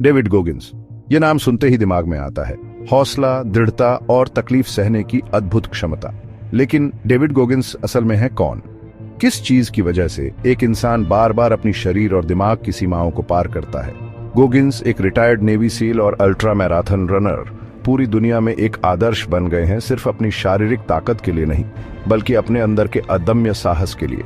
David Goggins, ये नाम सुनते ही दिमाग में आता है। हौसला, दृढ़ता और तकलीफ सहने की अद्भुत क्षमता। लेकिन डेविड गोगिंस असल में है कौन? किस चीज की वजह से एक इंसान बार बार अपनी शरीर और दिमाग की सीमाओं को पार करता है? गोगिंस एक रिटायर्ड नेवी सील और अल्ट्रा मैराथन रनर पूरी दुनिया में एक आदर्श बन गए हैं, सिर्फ अपनी शारीरिक ताकत के लिए नहीं, बल्कि अपने अंदर के अदम्य साहस के लिए।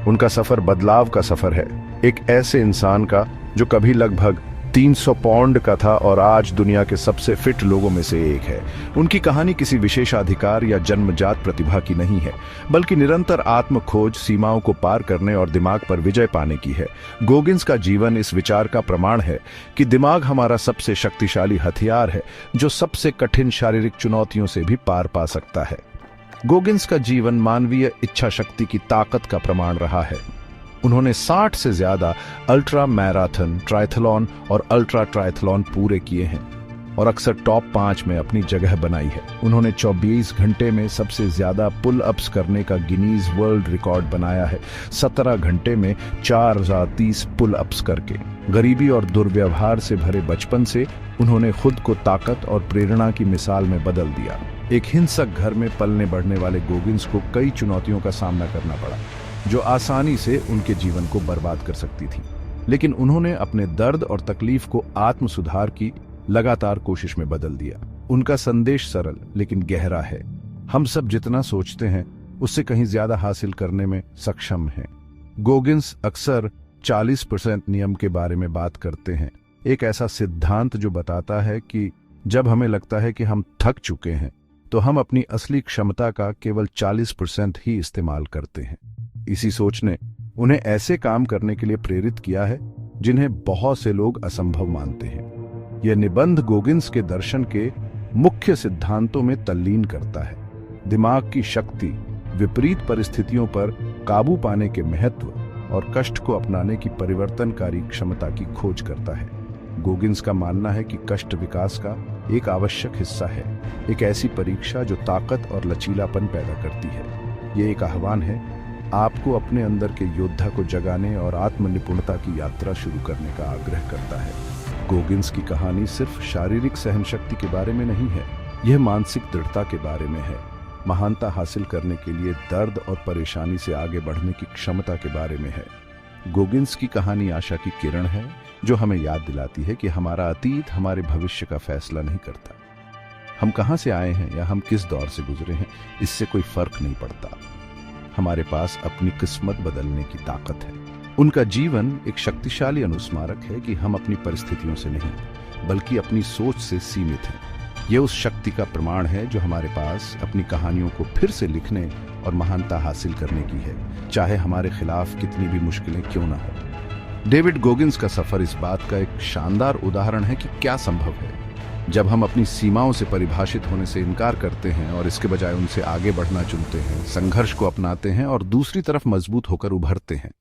उनका सफर बदलाव का सफर है, एक ऐसे इंसान का जो कभी लगभग 300 पाउंड का था और आज दुनिया के सबसे फिट लोगों में से एक है। उनकी कहानी किसी विशेषाधिकार या जन्मजात प्रतिभा की नहीं है, बल्कि निरंतर आत्म खोज, सीमाओं को पार करने और दिमाग पर विजय पाने की है। गोगिंस का जीवन इस विचार का प्रमाण है कि दिमाग हमारा सबसे शक्तिशाली हथियार है, जो सबसे कठिन शारीरिक चुनौतियों से भी पार पा सकता है। गोगिंस का जीवन मानवीय इच्छा शक्ति की ताकत का प्रमाण रहा है। उन्होंने 60 से ज्यादा अल्ट्रा मैराथन, ट्रायथलॉन और अल्ट्रा ट्रायथलॉन पूरे किए हैं और अक्सर टॉप 5 में अपनी जगह बनाई है। उन्होंने 24 घंटे में सबसे ज्यादा पुल अप्स करने का गिनीज वर्ल्ड रिकॉर्ड बनाया है, 17 घंटे में 4030 पुल अप्स करके। गरीबी और दुर्व्यवहार से भरे बचपन से उन्होंने खुद को ताकत और प्रेरणा की मिसाल में बदल दिया। एक हिंसक घर में पलने बढ़ने वाले गोगिंस को कई चुनौतियों का सामना करना पड़ा, जो आसानी से उनके जीवन को बर्बाद कर सकती थी। लेकिन उन्होंने अपने दर्द और तकलीफ को आत्म सुधार की लगातार कोशिश में बदल दिया। उनका संदेश सरल लेकिन गहरा है। हम सब जितना सोचते हैं उससे कहीं ज्यादा हासिल करने में सक्षम हैं। गोगिंस अक्सर 40% नियम के बारे में बात करते हैं, एक ऐसा सिद्धांत जो बताता है कि जब हमें लगता है कि हम थक चुके हैं, तो हम अपनी असली क्षमता का केवल 40% ही इस्तेमाल करते हैं। इसी सोच ने उन्हें ऐसे काम करने के लिए प्रेरित किया है जिन्हें बहुत से लोग असंभव मानते हैं। यह निबंध गोगिंस के दर्शन के मुख्य सिद्धांतों में तल्लीन करता है। दिमाग की शक्ति, विपरीत परिस्थितियों पर काबू पाने के महत्व और कष्ट को अपनाने की परिवर्तनकारी क्षमता की खोज करता है। गोगिंस का मानना है कि कष्ट विकास का एक आवश्यक हिस्सा है, एक ऐसी परीक्षा जो ताकत और लचीलापन पैदा करती है। यह एक आह्वान है, आपको अपने अंदर के योद्धा को जगाने और आत्मनिपुणता की यात्रा शुरू करने का आग्रह करता है। गोगिंस की कहानी सिर्फ शारीरिक सहनशक्ति के बारे में नहीं है, यह मानसिक दृढ़ता के बारे में है। महानता हासिल करने के लिए दर्द और परेशानी से आगे बढ़ने की क्षमता के बारे में है। गोगिंस की कहानी आशा की किरण है, जो हमें याद दिलाती है कि हमारा अतीत हमारे भविष्य का फैसला नहीं करता। हम कहां से आए हैं या हम किस दौर से गुजरे हैं, इससे कोई फर्क नहीं पड़ता। हमारे पास अपनी किस्मत बदलने की ताकत है। उनका जीवन एक शक्तिशाली अनुस्मारक है कि हम अपनी परिस्थितियों से नहीं, बल्कि अपनी सोच से सीमित हैं। यह उस शक्ति का प्रमाण है जो हमारे पास अपनी कहानियों को फिर से लिखने और महानता हासिल करने की है, चाहे हमारे खिलाफ कितनी भी मुश्किलें क्यों ना हो। डेविड गोगिंस का सफर इस बात का एक शानदार उदाहरण है कि क्या संभव है जब हम अपनी सीमाओं से परिभाषित होने से इनकार करते हैं और इसके बजाय उनसे आगे बढ़ना चुनते हैं, संघर्ष को अपनाते हैं और दूसरी तरफ मजबूत होकर उभरते हैं।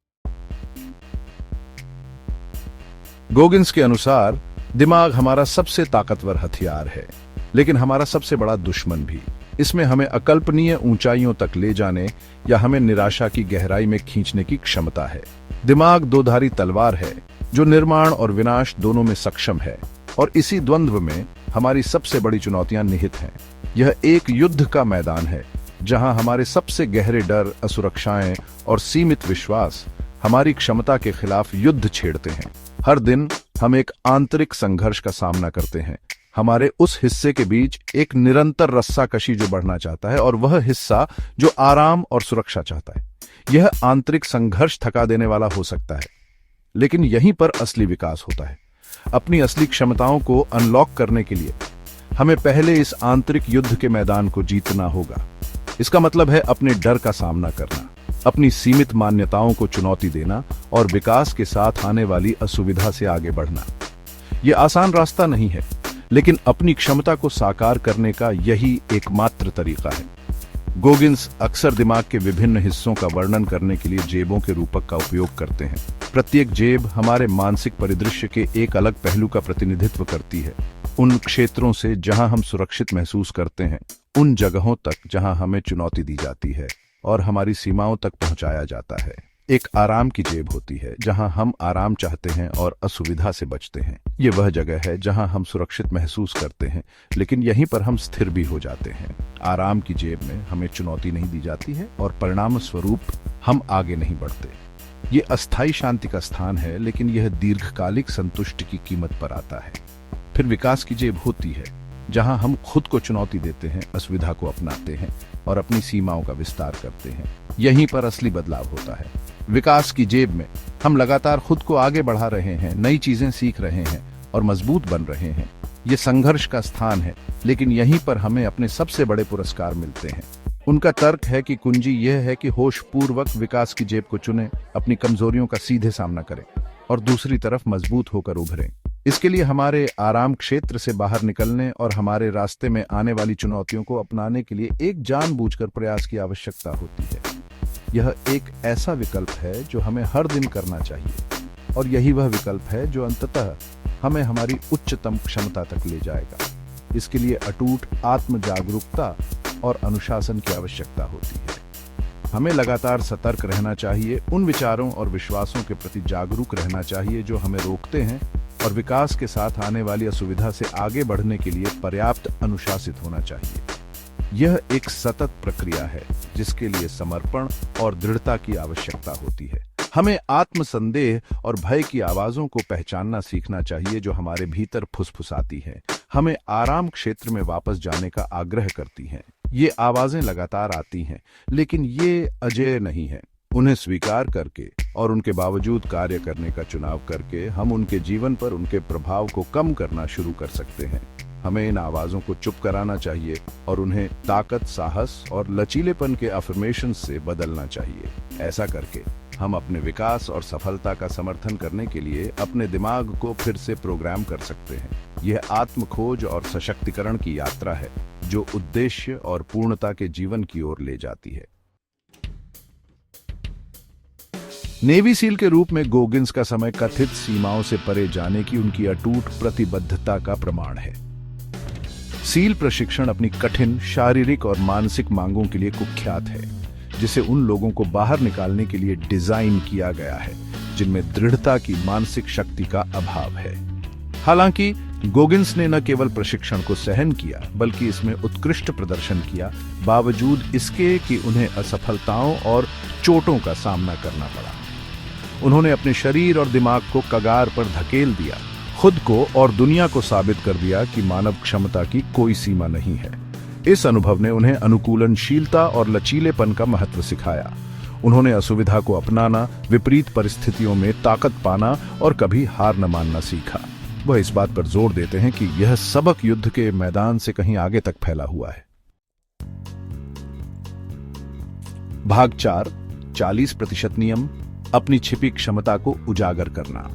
गोगिंस के अनुसार दिमाग हमारा सबसे ताकतवर हथियार है, लेकिन हमारा सबसे बड़ा दुश्मन भी। इसमें हमें अकल्पनीय ऊंचाइयों तक ले जाने या हमें निराशा की गहराई में खींचने की क्षमता है। दिमाग दोधारी तलवार है जो निर्माण और विनाश दोनों में सक्षम है, और इसी द्वंद्व में हमारी सबसे बड़ी चुनौतियां निहित हैं। यह एक युद्ध का मैदान है जहां हमारे सबसे गहरे डर, असुरक्षाएं और सीमित विश्वास हमारी क्षमता के खिलाफ युद्ध छेड़ते हैं। हर दिन हम एक आंतरिक संघर्ष का सामना करते हैं। हमारे उस हिस्से के बीच एक निरंतर रस्साकशी जो बढ़ना चाहता है और वह हिस्सा जो आराम और सुरक्षा चाहता है। यह आंतरिक संघर्ष थका देने वाला हो सकता है, लेकिन यहीं पर असली विकास होता है। अपनी असली क्षमताओं को अनलॉक करने के लिए हमें पहले इस आंतरिक युद्ध के मैदान को जीतना होगा। इसका मतलब है अपने डर का सामना करना, अपनी सीमित मान्यताओं को चुनौती देना और विकास के साथ आने वाली असुविधा से आगे बढ़ना। यह आसान रास्ता नहीं है, लेकिन अपनी क्षमता को साकार करने का यही एकमात्र तरीका है। गोगिंस अक्सर दिमाग के विभिन्न हिस्सों का वर्णन करने के लिए जेबों के रूपक का उपयोग करते हैं। प्रत्येक जेब हमारे मानसिक परिदृश्य के एक अलग पहलू का प्रतिनिधित्व करती है। उन क्षेत्रों से जहां हम सुरक्षित महसूस करते हैं, उन जगहों तक जहां हमें चुनौती दी जाती है और हमारी सीमाओं तक पहुंचाया जाता है। एक आराम की जेब होती है जहां हम आराम चाहते हैं और असुविधा से बचते हैं। ये वह जगह है जहां हम सुरक्षित महसूस करते हैं, लेकिन यहीं पर हम स्थिर भी हो जाते हैं। आराम की जेब में हमें चुनौती नहीं दी जाती है और परिणाम स्वरूप हम आगे नहीं बढ़ते। ये अस्थायी शांति का स्थान है, लेकिन यह दीर्घकालिक संतुष्टि की कीमत पर आता है। फिर विकास की जेब होती है जहां हम खुद को चुनौती देते हैं, असुविधा को अपनाते हैं और अपनी सीमाओं का विस्तार करते हैं। यहीं पर असली बदलाव होता है। विकास की जेब में हम लगातार खुद को आगे बढ़ा रहे हैं, नई चीजें सीख रहे हैं और मजबूत बन रहे हैं। ये संघर्ष का स्थान है, लेकिन यहीं पर हमें अपने सबसे बड़े पुरस्कार मिलते हैं। उनका तर्क है कि कुंजी यह है कि होशपूर्वक विकास की जेब को चुनें, अपनी कमजोरियों का सीधे सामना करें और दूसरी तरफ मजबूत होकर उभरें। इसके लिए हमारे आराम क्षेत्र से बाहर निकलने और हमारे रास्ते में आने वाली चुनौतियों को अपनाने के लिए एक जानबूझकर प्रयास की आवश्यकता होती है। यह एक ऐसा विकल्प है जो हमें हर दिन करना चाहिए, और यही वह विकल्प है जो अंततः हमें हमारी उच्चतम क्षमता तक ले जाएगा। इसके लिए अटूट आत्म जागरूकता और अनुशासन की आवश्यकता होती है। हमें लगातार सतर्क रहना चाहिए, उन विचारों और विश्वासों के प्रति जागरूक रहना चाहिए जो हमें रोकते हैं, और विकास के साथ आने वाली असुविधा से आगे बढ़ने के लिए पर्याप्त अनुशासित होना चाहिए। यह एक सतत प्रक्रिया है जिसके लिए समर्पण और दृढ़ता की आवश्यकता होती है। हमें आत्मसंदेह और भय की आवाजों को पहचानना सीखना चाहिए जो हमारे भीतर फुसफुसाती हैं, हमें आराम क्षेत्र में वापस जाने का आग्रह करती हैं। ये आवाजें लगातार आती हैं, लेकिन ये अजेय नहीं है। उन्हें स्वीकार करके और उनके बावजूद कार्य करने का चुनाव करके हम उनके जीवन पर उनके प्रभाव को कम करना शुरू कर सकते हैं। हमें इन आवाजों को चुप कराना चाहिए और उन्हें ताकत, साहस और लचीलेपन के अफर्मेशन से बदलना चाहिए। ऐसा करके हम अपने विकास और सफलता का समर्थन करने के लिए अपने दिमाग को फिर से प्रोग्राम कर सकते हैं। यह आत्म खोज और सशक्तिकरण की यात्रा है जो उद्देश्य और पूर्णता के जीवन की ओर ले जाती है। नेवी सील के रूप में गोगिंस का समय कथित सीमाओं से परे जाने की उनकी अटूट प्रतिबद्धता का प्रमाण है। सील प्रशिक्षण अपनी कठिन शारीरिक और मानसिक मांगों के लिए कुख्यात है, जिसे उन लोगों को बाहर निकालने के लिए डिजाइन किया गया है जिनमें दृढ़ता की मानसिक शक्ति का अभाव है। हालांकि गोगिंस ने न केवल प्रशिक्षण को सहन किया, बल्कि इसमें उत्कृष्ट प्रदर्शन किया, बावजूद इसके कि उन्हें असफलताओं और चोटों का सामना करना पड़ा। उन्होंने अपने शरीर और दिमाग को कगार पर धकेल दिया, खुद को और दुनिया को साबित कर दिया कि मानव क्षमता की कोई सीमा नहीं है। इस अनुभव ने उन्हें अनुकूलनशीलता और लचीलेपन का महत्व सिखाया। उन्होंने असुविधा को अपनाना, विपरीत परिस्थितियों में ताकत पाना और कभी हार न मानना सीखा। वह इस बात पर जोर देते हैं कि यह सबक युद्ध के मैदान से कहीं आगे तक फैला हुआ है। भाग 4, 40% नियम, अपनी छिपी क्षमता को उजागर करना।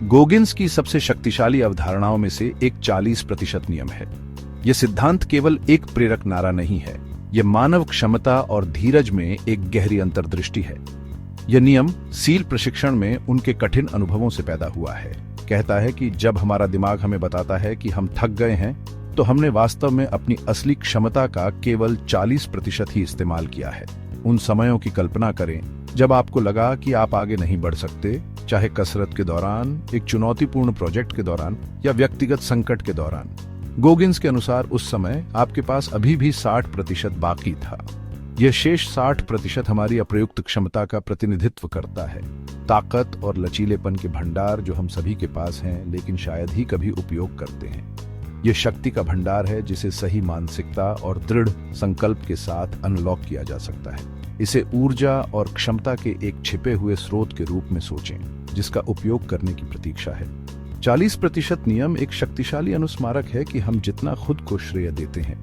गोगिंस की सबसे शक्तिशाली अवधारणाओं में से एक 40% नियम है। यह सिद्धांत केवल एक प्रेरक नारा नहीं है, यह मानव क्षमता और धीरज में एक गहरी अंतर्दृष्टि है। यह नियम सील प्रशिक्षण में उनके कठिन अनुभवों से पैदा हुआ है। कहता है कि जब हमारा दिमाग हमें बताता है कि हम थक गए हैं, तो हमने वास्तव में अपनी असली क्षमता का केवल 40% ही इस्तेमाल किया है। उन समयों की कल्पना करें जब आपको लगा कि आप आगे नहीं बढ़ सकते, चाहे कसरत के दौरान, एक चुनौतीपूर्ण प्रोजेक्ट के दौरान या व्यक्तिगत संकट के दौरान। गोगिंस के अनुसार उस समय आपके पास अभी भी 60% बाकी था। यह शेष 60% हमारी अप्रयुक्त क्षमता का प्रतिनिधित्व करता है, ताकत और लचीलेपन के भंडार जो हम सभी के पास हैं, लेकिन शायद ही कभी उपयोग करते हैं। यह शक्ति का भंडार है जिसे सही मानसिकता और दृढ़ संकल्प के साथ अनलॉक किया जा सकता है। इसे ऊर्जा और क्षमता के एक छिपे हुए स्रोत के रूप में सोचें, जिसका उपयोग करने की प्रतीक्षा है। 40% नियम एक शक्तिशाली अनुस्मारक है कि हम जितना खुद को श्रेय देते हैं,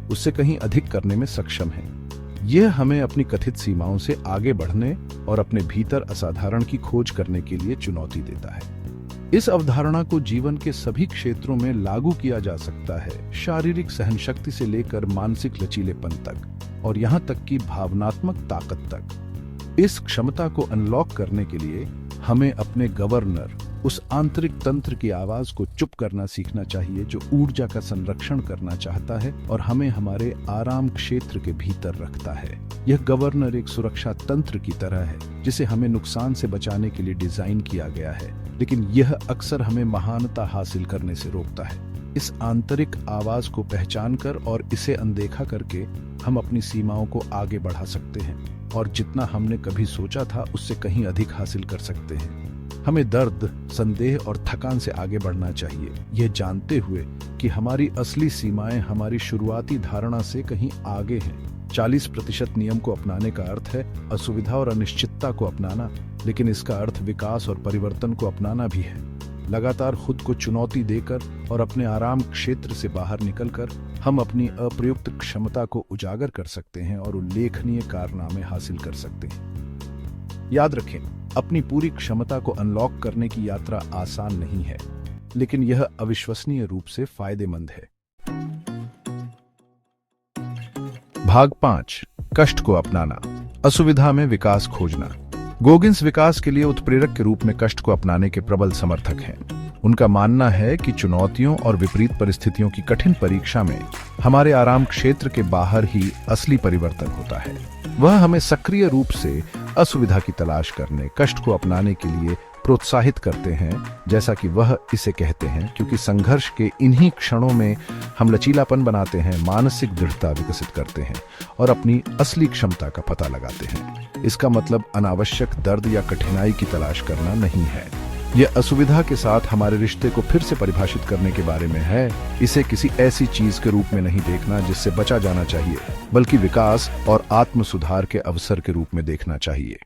उससे कहीं अधिक करने में सक्षम हैं। यह हमें अपनी कथित सीमाओं से आगे बढ़ने और अपने भीतर असाधारण की खोज करने के लिए चुनौती देता है। इस अवधारणा को जीवन के सभी क्षेत्रों में लागू किया जा सकता है, शारीरिक सहनशक्ति से लेकर मानसिक लचीलेपन तक, और यहां तक कि भावनात्मक ताकत तक। इस क्षमता को अनलॉक करने के लिए हमें अपने गवर्नर, उस आंतरिक तंत्र की आवाज को चुप करना सीखना चाहिए जो ऊर्जा का संरक्षण करना चाहता है और हमें हमारे आराम क्षेत्र के भीतर रखता है। यह गवर्नर एक सुरक्षा तंत्र की तरह है जिसे हमें नुकसान से बचाने के लिए डिजाइन किया गया है, लेकिन यह अक्सर हमें महानता हासिल करने से रोकता है। इस आंतरिक आवाज को पहचानकर और इसे अनदेखा करके हम अपनी सीमाओं को आगे बढ़ा सकते हैं और जितना हमने कभी सोचा था उससे कहीं अधिक हासिल कर सकते हैं। हमें दर्द, संदेह और थकान से आगे बढ़ना चाहिए, यह जानते हुए कि हमारी असली सीमाएं हमारी शुरुआती धारणा से कहीं आगे हैं। 40% नियम को अपनाने का अर्थ है असुविधा और अनिश्चितता को अपनाना, लेकिन इसका अर्थ विकास और परिवर्तन को अपनाना भी है। लगातार खुद को चुनौती देकर और अपने आराम क्षेत्र से बाहर निकलकर हम अपनी अप्रयुक्त क्षमता को उजागर कर सकते हैं और उल्लेखनीय कारनामे हासिल कर सकते हैं। याद रखें, अपनी पूरी क्षमता को अनलॉक करने की यात्रा आसान नहीं है, लेकिन यह अविश्वसनीय रूप से फायदेमंद है। भाग 5, कष्ट को अपनाना, असुविधा में विकास खोजना। गोगिंस विकास के लिए उत्प्रेरक के रूप में कष्ट को अपनाने के प्रबल समर्थक हैं। उनका मानना है कि चुनौतियों और विपरीत परिस्थितियों की कठिन परीक्षा में हमारे आराम क्षेत्र के बाहर ही असली परिवर्तन होता है। वह हमें सक्रिय रूप से असुविधा की तलाश करने, कष्ट को अपनाने के लिए प्रोत्साहित करते हैं, जैसा कि वह इसे कहते हैं, क्योंकि संघर्ष के इन्हीं क्षणों में हम लचीलापन बनाते हैं, मानसिक दृढ़ता विकसित करते हैं और अपनी असली क्षमता का पता लगाते हैं। इसका मतलब अनावश्यक दर्द या कठिनाई की तलाश करना नहीं है। यह असुविधा के साथ हमारे रिश्ते को फिर से परिभाषित करने के बारे में है। इसे किसी ऐसी चीज के रूप में नहीं देखना जिससे बचा जाना चाहिए, बल्कि विकास और आत्म सुधार के अवसर के रूप में देखना चाहिए।